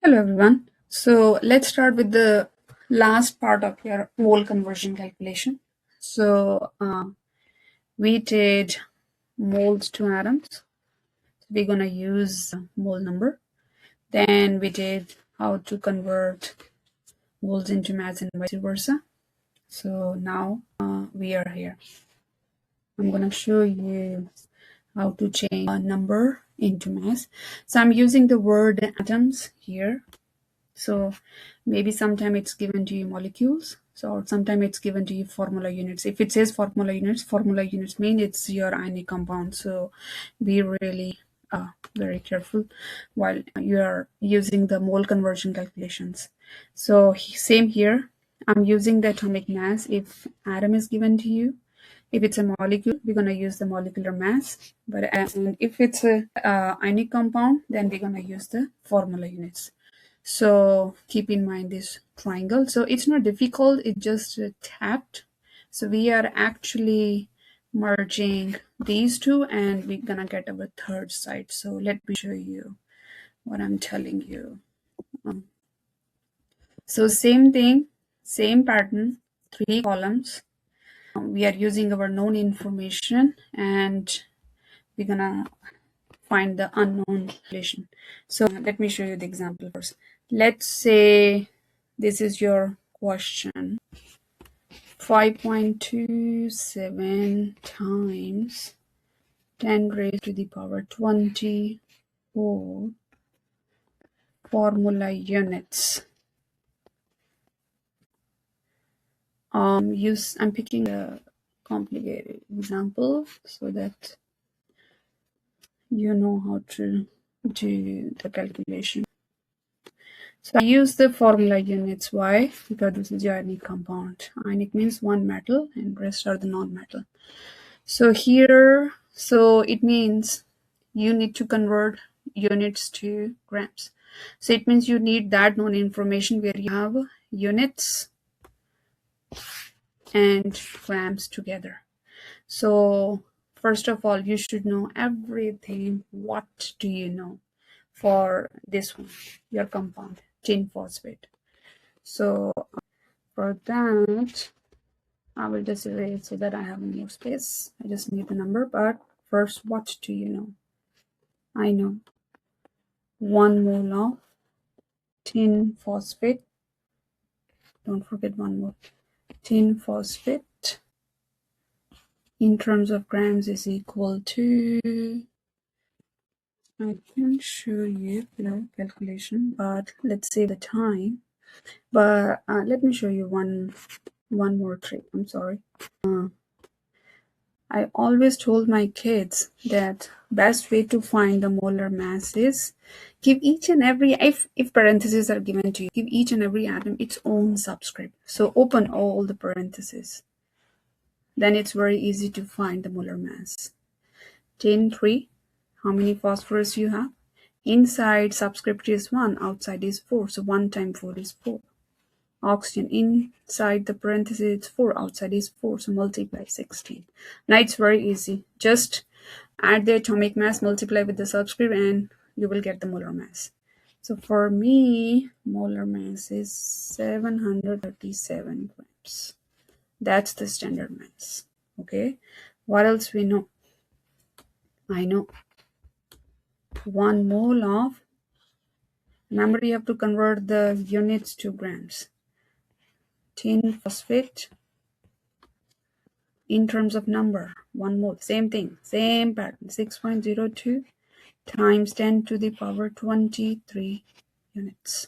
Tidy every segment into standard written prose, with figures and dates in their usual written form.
Hello everyone. So let's start with the last part of your mole conversion calculation. So we did moles to atoms. We're gonna use mole number. Then we did how to convert moles into mass and vice versa. So now we are here. I'm gonna show you how to change a number into mass. So I'm using the word atoms here. So maybe sometime it's given to you molecules. So sometime it's given to you formula units. If it says formula units mean it's your ionic compound. So be really very careful while you are using the mole conversion calculations. So same here. I'm using the atomic mass if atom is given to you. If it's a molecule, we're going to use the molecular mass. But and if it's a ionic compound, then we're going to use the formula units. So keep in mind this triangle. So it's not difficult, it's just tapped. So we are actually merging these two and we're gonna get our third side. So let me show you what I'm telling you. So same thing, same pattern, 3 columns. We are using our known information and we're gonna find the unknown relation. So let me show you the example first. Let's say this is your question. 5.27 times 10 raised to the power 24 formula units. I'm picking a complicated example so that you know how to do the calculation. So I use the formula units. Why? Because this is your ionic compound. Ionic means one metal and rest are the non-metal. So here, so it means you need to convert units to grams. So it means you need that known information where you have units and grams together. So first of all, you should know everything. What do you know for this one, your compound, tin phosphate? So for that, I will just erase so that I have more space. I just need the number, but first, what do you know? I know 1 mole of tin phosphate. Don't forget one more. Tin phosphate in terms of grams is equal to, I can show you below calculation, but let's save the time. But let me show you one more trick. I'm sorry. I always told my kids that best way to find the molar mass is give each and every, if parentheses are given to you, give each and every atom its own subscript. So open all the parentheses. Then it's very easy to find the molar mass. Tin 3, how many phosphorus you have? Inside subscript is 1, outside is 4. So 1 times 4 is 4. Oxygen inside the parentheses it's 4, outside is 4, so multiply 16. Now it's very easy. Just add the atomic mass, multiply with the subscript, and you will get the molar mass. So for me, molar mass is 737 grams. That's the standard mass. Okay. What else we know? I know 1 mole of, remember you have to convert the units to grams. Tin phosphate in terms of number, 1 mole, same thing, same pattern, 6.02 times 10 to the power 23 units.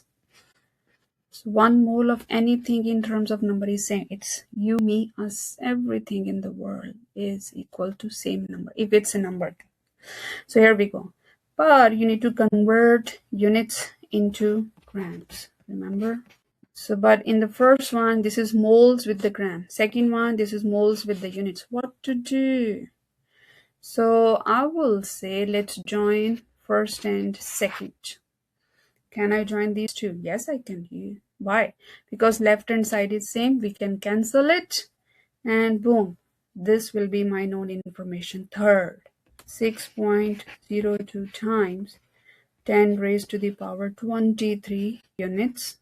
So 1 mole of anything in terms of number is same. It's you, me, us, everything in the world is equal to same number if it's a number. So here we go. But you need to convert units into grams, remember? So, but in the first one, this is moles with the gram. Second one, this is moles with the units. What to do? So I will say, let's join first and second. Can I join these two? Yes, I can. Why? Because left hand side is same. We can cancel it. And boom, this will be my known information. Third, 6.02 times 10 raised to the power 23 units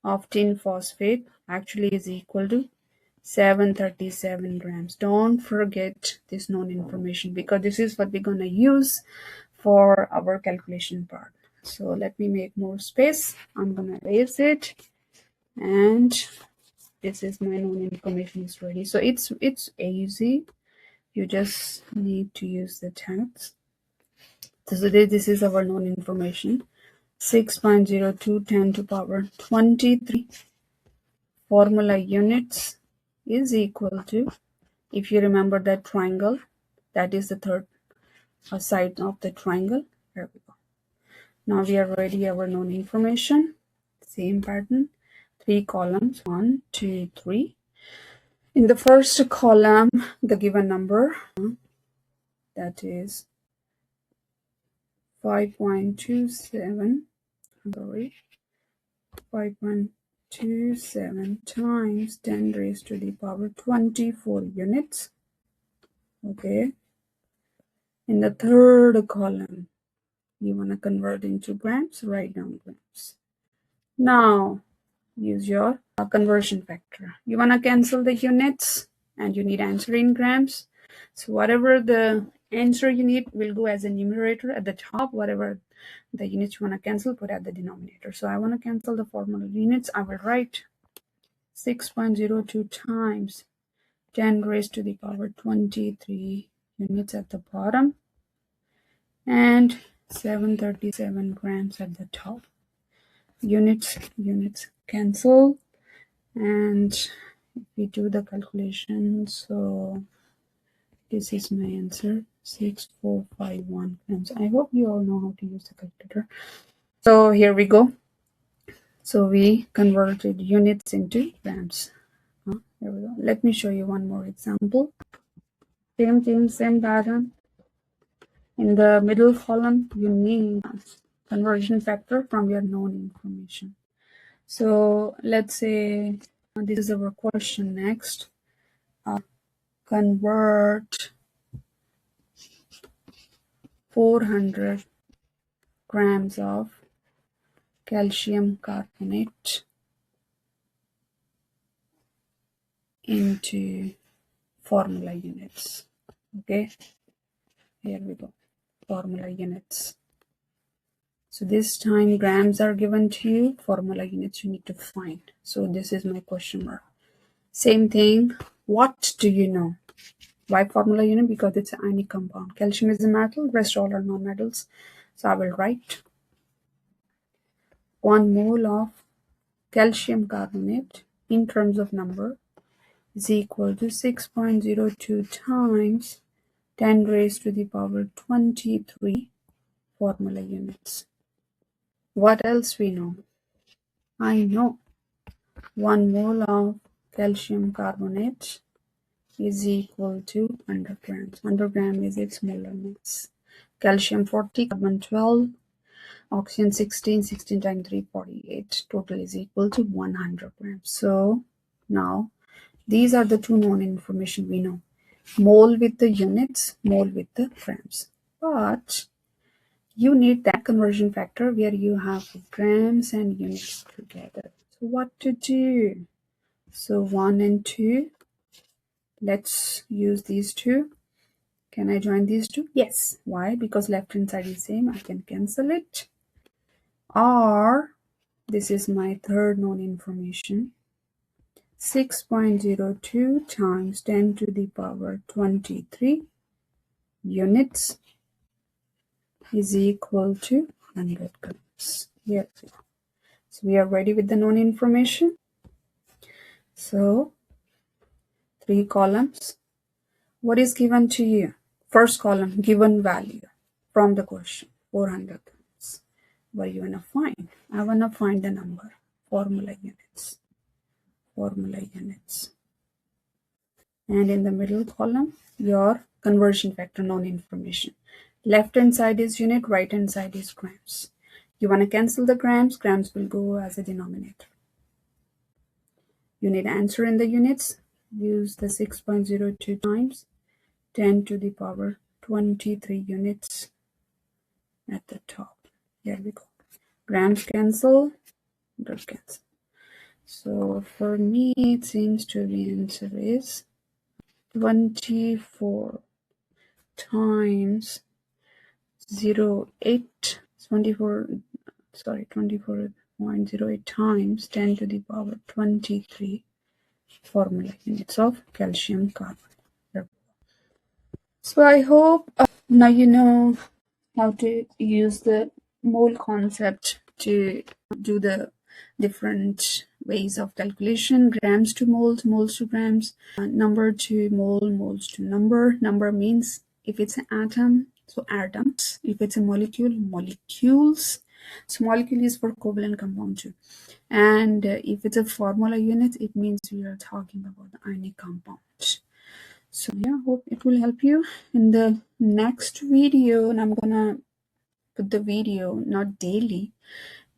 of tin phosphate actually is equal to 737 grams. Don't forget this known information because this is what we're going to use for our calculation part. So let me make more space. I'm going to erase it, and this is my known information is ready. So it's easy. You just need to use the tabs. So this is our known information. 6.02 10 to power 23 formula units is equal to, if you remember that triangle, that is the third side of the triangle. Here we go. Now we are ready our known information. Same pattern. 3 columns, 1, 2, 3. In the first column, the given number, that is 5.27, sorry, 5.27 times 10 raised to the power 24 units. Okay. In the third column, you want to convert into grams, write down grams. Now, use your conversion factor. You want to cancel the units and you need answer in grams. So whatever the answer you need will go as a numerator at the top. Whatever the units you want to cancel, put at the denominator. So I want to cancel the formula units. I will write 6.02 times 10 raised to the power 23 units at the bottom and 737 grams at the top. Units cancel, and if we do the calculation, so this is my answer, 6451 grams. I hope you all know how to use the calculator. So here we go. So we converted units into grams. Here we go. Let me show you one more example. Same pattern. In the middle column, you need conversion factor from your known information. So let's say this is our question next. Convert 400 grams of calcium carbonate into formula units. Okay, here we go, formula units. So this time grams are given to you, formula units you need to find. So this is my question mark. Same thing, what do you know? Why formula unit? Because it's an ionic compound. Calcium is a metal, rest all are non-metals. So I will write 1 mole of calcium carbonate in terms of number is equal to 6.02 times 10 raised to the power 23 formula units. What else we know? I know 1 mole of calcium carbonate is equal to 100 grams. 100 gram is its molar mass. Calcium 40, carbon 12, oxygen 16, 16 times 3, 48. Total is equal to 100 grams. So now these are the two known information we know. Mole with the units, mole with the grams. But you need that conversion factor where you have grams and units together. So what to do? So 1 and 2. Let's use these two. Can I join these two? Yes. Why? Because left hand side is same. I can cancel it. Or this is my third known information. 6.02 times 10 to the power 23 units is equal to 100 grams. Here. So we are ready with the known information. So 3 columns. What is given to you? First column, given value from the question, 400 grams. What you want to find? I want to find the number, formula units. Formula units. And in the middle column, your conversion factor, known information. Left hand side is unit, right hand side is grams. You want to cancel the grams, grams will go as a denominator. You need answer in the units, use the 6.02 times 10 to the power 23 units at the top. Here we go. Grams cancel, dot cancel. So for me, it seems to be answer is 24 times 0.8, 24.08 times 10 to the power 23 formula units of calcium carbonate. So I hope now you know how to use the mole concept to do the different ways of calculation: grams to moles, moles to grams, number to mole, moles to number. Number means if it's an atom, so atoms. If it's a molecule, molecules. So molecule is for covalent compound too. And if it's a formula unit, it means we are talking about the ionic compound. So yeah, hope it will help you in the next video. And I'm gonna put the video not daily,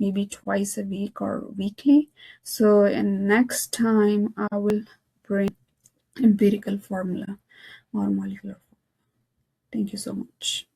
maybe twice a week or weekly. So in next time I will bring empirical formula or molecular formula. Thank you so much.